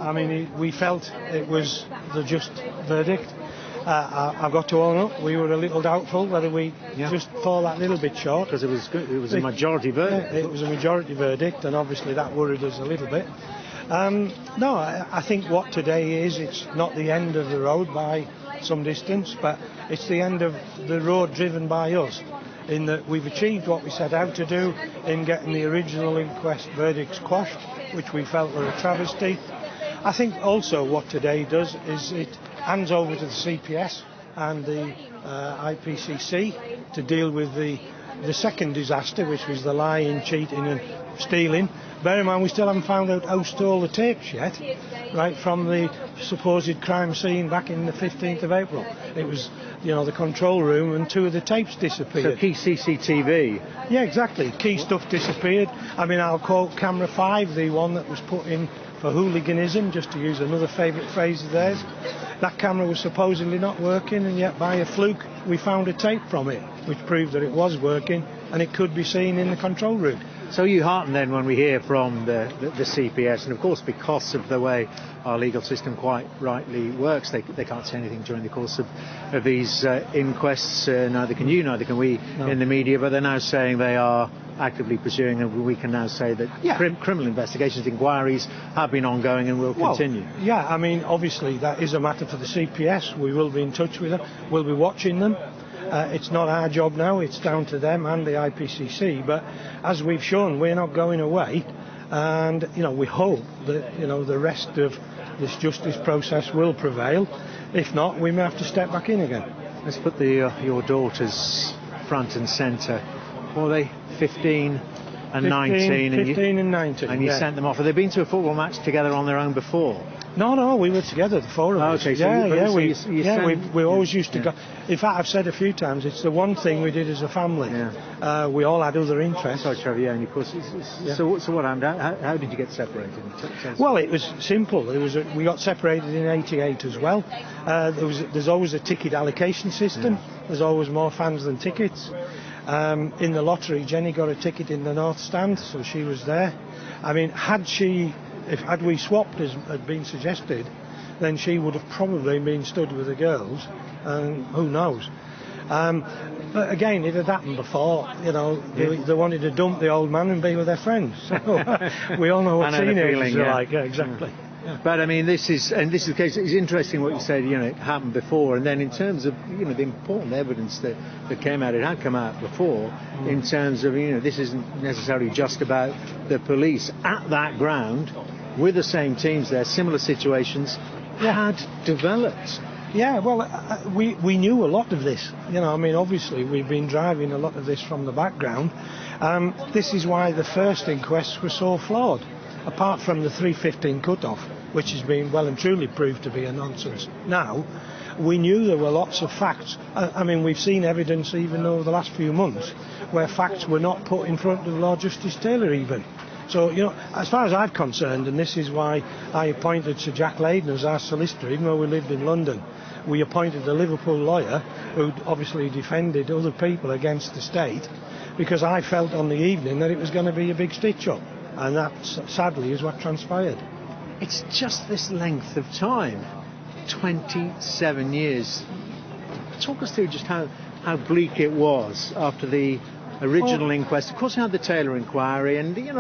I mean, we felt it was the just verdict. I've got to own up, we were a little doubtful whether we just fall that little bit short. Because it was a majority verdict. Yeah, it was a majority verdict, and obviously that worried us a little bit. No, I think what today is, it's not the end of the road by some distance, but it's the end of the road driven by us, in that we've achieved what we set out to do in getting the original inquest verdicts quashed, which we felt were a travesty. I think also what today does is it hands over to the CPS and the IPCC to deal with the second disaster, which was the lying, cheating and stealing. Bear in mind, we still haven't found out who stole the tapes yet, right from the supposed crime scene back in the 15th of April. It was, the control room, and 2 of the tapes disappeared. So key CCTV? Yeah, exactly. Key stuff disappeared. I mean, I'll quote camera 5, the one that was put in for hooliganism, just to use another favourite phrase of theirs. That camera was supposedly not working, and yet by a fluke we found a tape from it, which proved that it was working and it could be seen in the control room. So are you heartened then when we hear from the CPS, and of course because of the way our legal system quite rightly works, they can't say anything during the course of these inquests, neither can you, neither can we in the media, but they're now saying they are actively pursuing, and we can now say that criminal investigations, inquiries have been ongoing and will continue. Yeah, I mean, obviously that is a matter for the CPS. We will be in touch with them, we'll be watching them. It's not our job now, it's down to them and the IPCC, but as we've shown, we're not going away, and we hope that the rest of this justice process will prevail. If not, we may have to step back in again. Let's put your daughters front and centre. What are they, 15 and 19? 15 and 19. And you sent them off. Have they been to a football match together on their own before? No, we were together, the 4 of us. Okay, so we always used to go. In fact, I've said a few times, it's the one thing we did as a family. Yeah. We all had other interests. Sorry, Trevor, and of course. So what happened? How did you get separated? Well, it was simple. We got separated in '88 as well. There's always a ticket allocation system. Yeah. There's always more fans than tickets. In the lottery, Jenny got a ticket in the North Stand, so she was there. I mean, had we swapped, as had been suggested, then she would have probably been stood with the girls, and who knows. But again, it had happened before. They wanted to dump the old man and be with their friends. So we all know what teenagers are like. Yeah, exactly. Yeah. But I mean, this is the case. It's interesting what you said. It happened before, and then in terms of the important evidence that came out, it had come out before. In terms of this isn't necessarily just about the police at that ground, with the same teams there, similar situations had developed. Yeah, well, we knew a lot of this. Obviously we've been driving a lot of this from the background. This is why the first inquests were so flawed. Apart from the 3:15 cut-off, which has been well and truly proved to be a nonsense now, we knew there were lots of facts. I mean, we've seen evidence even over the last few months where facts were not put in front of Lord Justice Taylor even. So, as far as I'm concerned, and this is why I appointed Sir Jack Leyden as our solicitor, even though we lived in London, we appointed a Liverpool lawyer who obviously defended other people against the state, because I felt on the evening that it was going to be a big stitch-up. And that, sadly, is what transpired. It's just this length of time, 27 years. Talk us through just how bleak it was after the original inquest. Of course, we had the Taylor inquiry, and a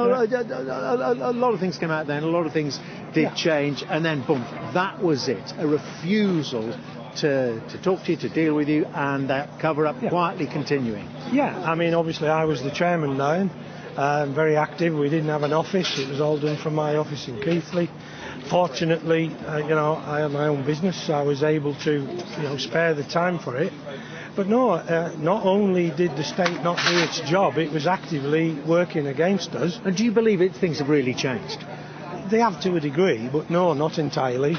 lot of things came out then. A lot of things did change, and then boom, that was it. A refusal to talk to you, to deal with you, and that cover-up quietly continuing. Yeah, I mean, obviously, I was the chairman then. Very active. We didn't have an office. It was all done from my office in Keighley. Fortunately, I had my own business, so I was able to, spare the time for it. But no, not only did the state not do its job, it was actively working against us. And do you believe things have really changed? They have to a degree, but no, not entirely.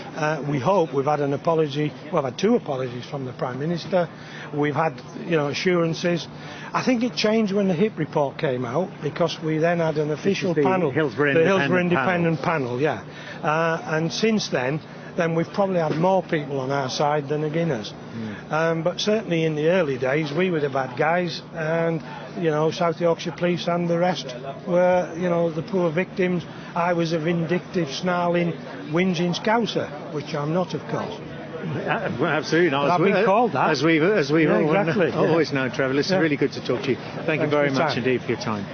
We hope. We've had an apology. Well, I've had 2 apologies from the Prime Minister. We've had, assurances. I think it changed when the HIP report came out, because we then had an official panel, Hillsborough Independent panel. And since then, then we've probably had more people on our side than against us. But certainly in the early days, we were the bad guys, and South Yorkshire Police and the rest were, the poor victims. I was a vindictive, snarling, whinging scouser, which I'm not, of course. Absolutely not. I've been called that. As we've exactly. always known, Trevor. Listen, really good to talk to you. Thank you very much indeed for your time.